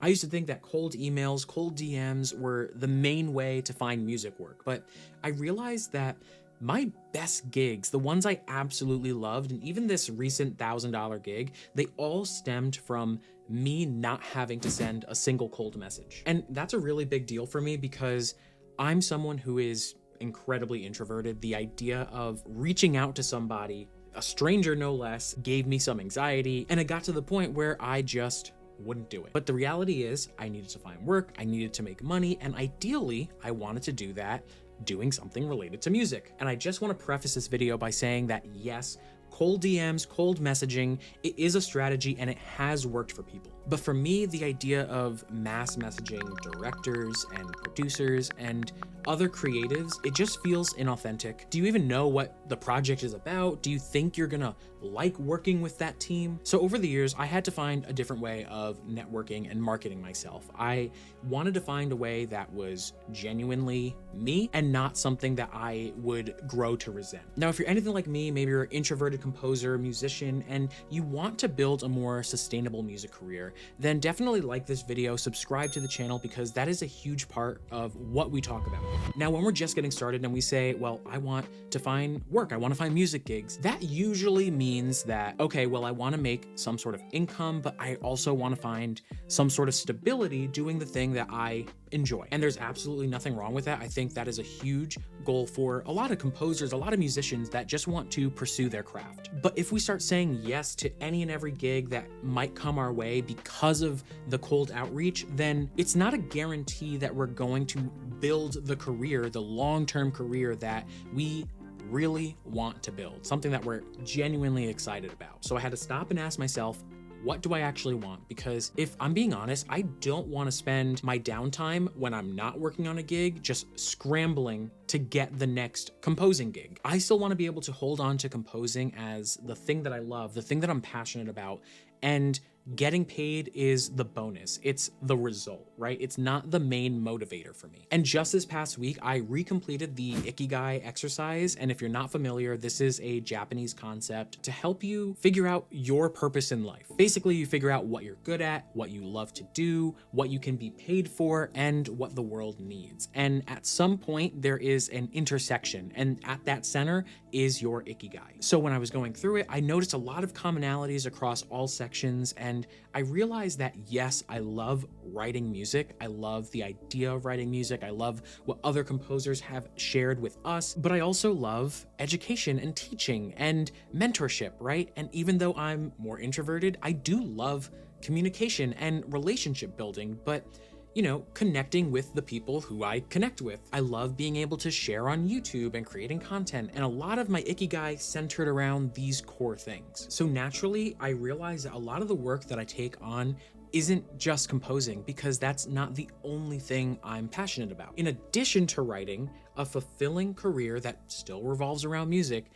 I used to think that cold emails, cold DMs were the main way to find music work, but I realized that my best gigs, the ones I absolutely loved, and even this recent $1,000 gig, they all stemmed from me not having to send a single cold message. And that's a really big deal for me because I'm someone who is incredibly introverted. The idea of reaching out to somebody, a stranger no less, gave me some anxiety, and it got to the point where I just wouldn't do it. But the reality is I needed to find work, I needed to make money, and ideally I wanted to do that doing something related to music. And I just want to preface this video by saying that yes, cold DMs, cold messaging, it is a strategy and it has worked for people. But for me, the idea of mass messaging directors and producers and other creatives, it just feels inauthentic. Do you even know what the project is about? Do you think you're gonna like working with that team? So over the years, I had to find a different way of networking and marketing myself. I wanted to find a way that was genuinely me and not something that I would grow to resent. Now, if you're anything like me, maybe you're an introverted composer, musician, and you want to build a more sustainable music career, then definitely like this video, subscribe to the channel, because that is a huge part of what we talk about. Now, when we're just getting started and we say, well, I want to find work, I want to find music gigs, that usually means that, okay, well, I want to make some sort of income, but I also want to find some sort of stability doing the thing that I enjoy. And there's absolutely nothing wrong with that. I think that is a huge goal for a lot of composers, a lot of musicians that just want to pursue their craft. But if we start saying yes to any and every gig that might come our way because of the cold outreach, then it's not a guarantee that we're going to build the career, the long-term career that we really want to build, something that we're genuinely excited about. So I had to stop and ask myself, what do I actually want? Because if I'm being honest, I don't want to spend my downtime when I'm not working on a gig just scrambling to get the next composing gig. I still want to be able to hold on to composing as the thing that I love, the thing that I'm passionate about, and getting paid is the bonus. It's the result, right? It's not the main motivator for me. And just this past week, I recompleted the Ikigai exercise. And if you're not familiar, this is a Japanese concept to help you figure out your purpose in life. Basically, you figure out what you're good at, what you love to do, what you can be paid for, and what the world needs. And at some point, there is an intersection, and at that center is your Ikigai. So when I was going through it, I noticed a lot of commonalities across all sections, and I realized that yes, I love writing music. I love the idea of writing music. I love what other composers have shared with us, but I also love education and teaching and mentorship, right? And even though I'm more introverted, I do love communication and relationship building, but you know, connecting with the people who I connect with. I love being able to share on YouTube and creating content, and a lot of my Ikigai centered around these core things. So naturally, I realized that a lot of the work that I take on isn't just composing, because that's not the only thing I'm passionate about. In addition to writing, a fulfilling career that still revolves around music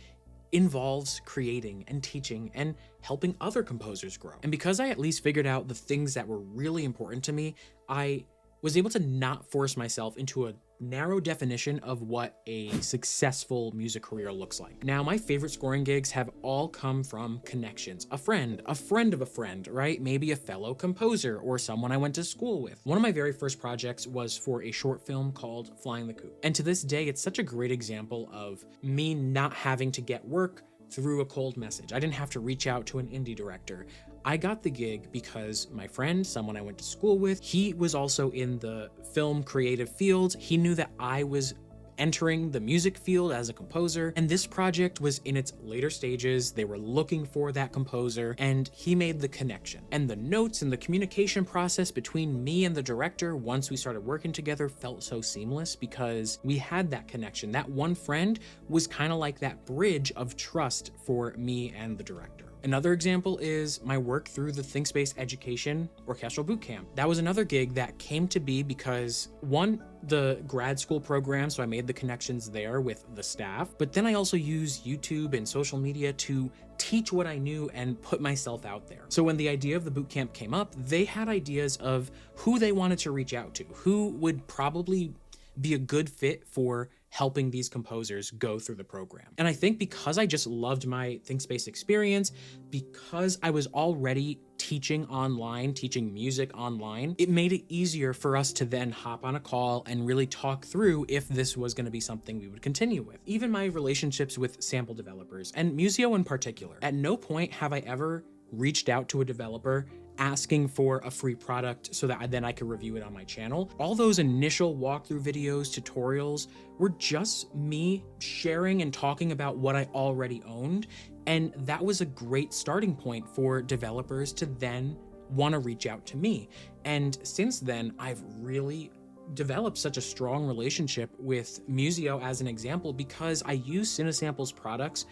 involves creating and teaching and helping other composers grow. And because I at least figured out the things that were really important to me, I was able to not force myself into a narrow definition of what a successful music career looks like. Now, my favorite scoring gigs have all come from connections. A friend of a friend, right? Maybe a fellow composer or someone I went to school with. One of my very first projects was for a short film called Flying the Coop. And to this day, it's such a great example of me not having to get work through a cold message. I didn't have to reach out to an indie director. I got the gig because my friend, someone I went to school with, he was also in the film creative field. He knew that I was entering the music field as a composer, and this project was in its later stages. They were looking for that composer, and he made the connection. And the notes and the communication process between me and the director, once we started working together, felt so seamless because we had that connection. That one friend was kind of like that bridge of trust for me and the director. Another example is my work through the ThinkSpace Education Orchestral Bootcamp. That was another gig that came to be because, one, the grad school program, so I made the connections there with the staff, but then I also used YouTube and social media to teach what I knew and put myself out there. So when the idea of the bootcamp came up, they had ideas of who they wanted to reach out to, who would probably be a good fit for helping these composers go through the program. And I think because I just loved my ThinkSpace experience, because I was already teaching online, teaching music online, it made it easier for us to then hop on a call and really talk through if this was going to be something we would continue with. Even my relationships with sample developers, and Musio in particular, at no point have I ever reached out to a developer asking for a free product so that then I could review it on my channel. All those initial walkthrough videos, tutorials, were just me sharing and talking about what I already owned. And that was a great starting point for developers to then want to reach out to me. And since then, I've really developed such a strong relationship with Musio as an example because I use Cinesample's products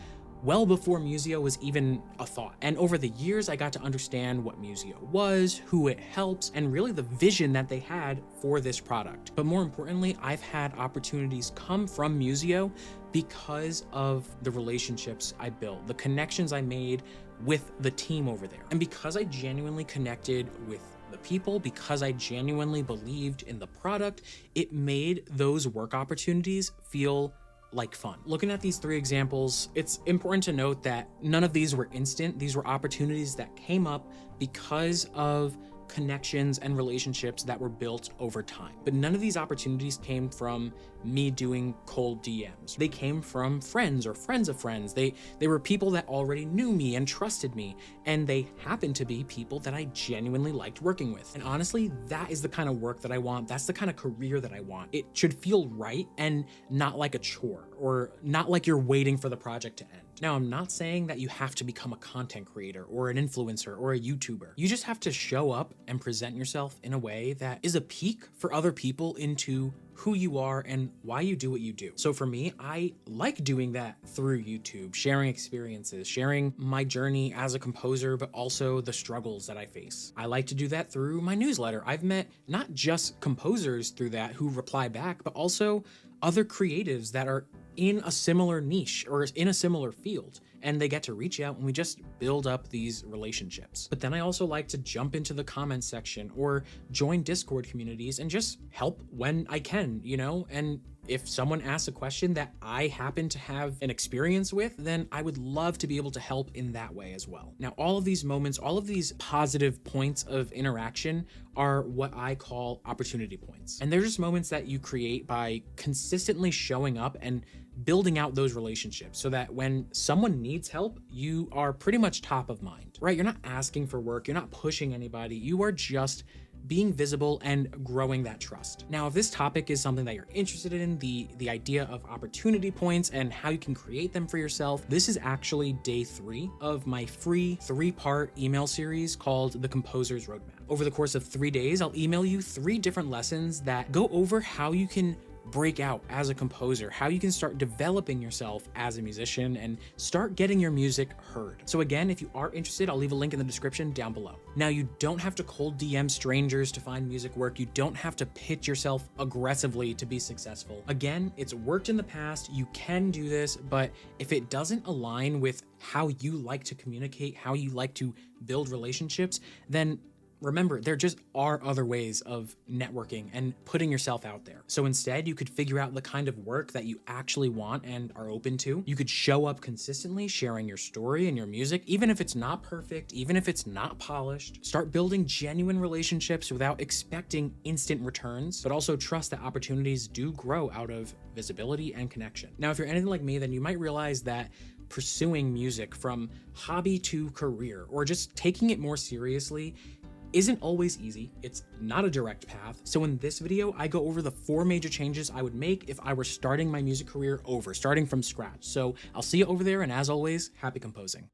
well before Musio was even a thought. And over the years, I got to understand what Musio was, who it helps, and really the vision that they had for this product. But more importantly, I've had opportunities come from Musio because of the relationships I built, the connections I made with the team over there. And because I genuinely connected with the people, because I genuinely believed in the product, it made those work opportunities feel like fun. Looking at these 3 examples, it's important to note that none of these were instant. These were opportunities that came up because of connections and relationships that were built over time. But none of these opportunities came from me doing cold DMs. They came from friends or friends of friends. They were people that already knew me and trusted me, and they happened to be people that I genuinely liked working with. And honestly, that is the kind of work that I want. That's the kind of career that I want. It should feel right and not like a chore, or not like you're waiting for the project to end. Now, I'm not saying that you have to become a content creator or an influencer or a YouTuber. You just have to show up and present yourself in a way that is a peek for other people into who you are and why you do what you do. So for me, I like doing that through YouTube, sharing experiences, sharing my journey as a composer, but also the struggles that I face. I like to do that through my newsletter. I've met not just composers through that who reply back, but also other creatives that are in a similar niche or in a similar field, and they get to reach out and we just build up these relationships. But then I also like to jump into the comments section or join Discord communities and just help when I can, you know? And if someone asks a question that I happen to have an experience with, then I would love to be able to help in that way as well. Now, all of these moments, all of these positive points of interaction are what I call opportunity points. And they're just moments that you create by consistently showing up and building out those relationships so that when someone needs help, you are pretty much top of mind, right? You're not asking for work, you're not pushing anybody, you are just being visible and growing that trust. Now, if this topic is something that you're interested in, the idea of opportunity points and how you can create them for yourself, this is actually day 3 of my free 3-part email series called The Composer's Roadmap. Over the course of 3 days, I'll email you 3 different lessons that go over how you can break out as a composer, how you can start developing yourself as a musician and start getting your music heard. So again, if you are interested, I'll leave a link in the description down below. Now, you don't have to cold DM strangers to find music work. You don't have to pitch yourself aggressively to be successful. Again, it's worked in the past. You can do this, but if it doesn't align with how you like to communicate, how you like to build relationships, then remember, there just are other ways of networking and putting yourself out there. So instead, you could figure out the kind of work that you actually want and are open to. You could show up consistently, sharing your story and your music, even if it's not perfect, even if it's not polished. Start building genuine relationships without expecting instant returns, but also trust that opportunities do grow out of visibility and connection. Now, if you're anything like me, then you might realize that pursuing music from hobby to career, or just taking it more seriously, isn't always easy. It's not a direct path. So in this video, I go over the 4 major changes I would make if I were starting my music career over, starting from scratch. So I'll see you over there, and as always, happy composing.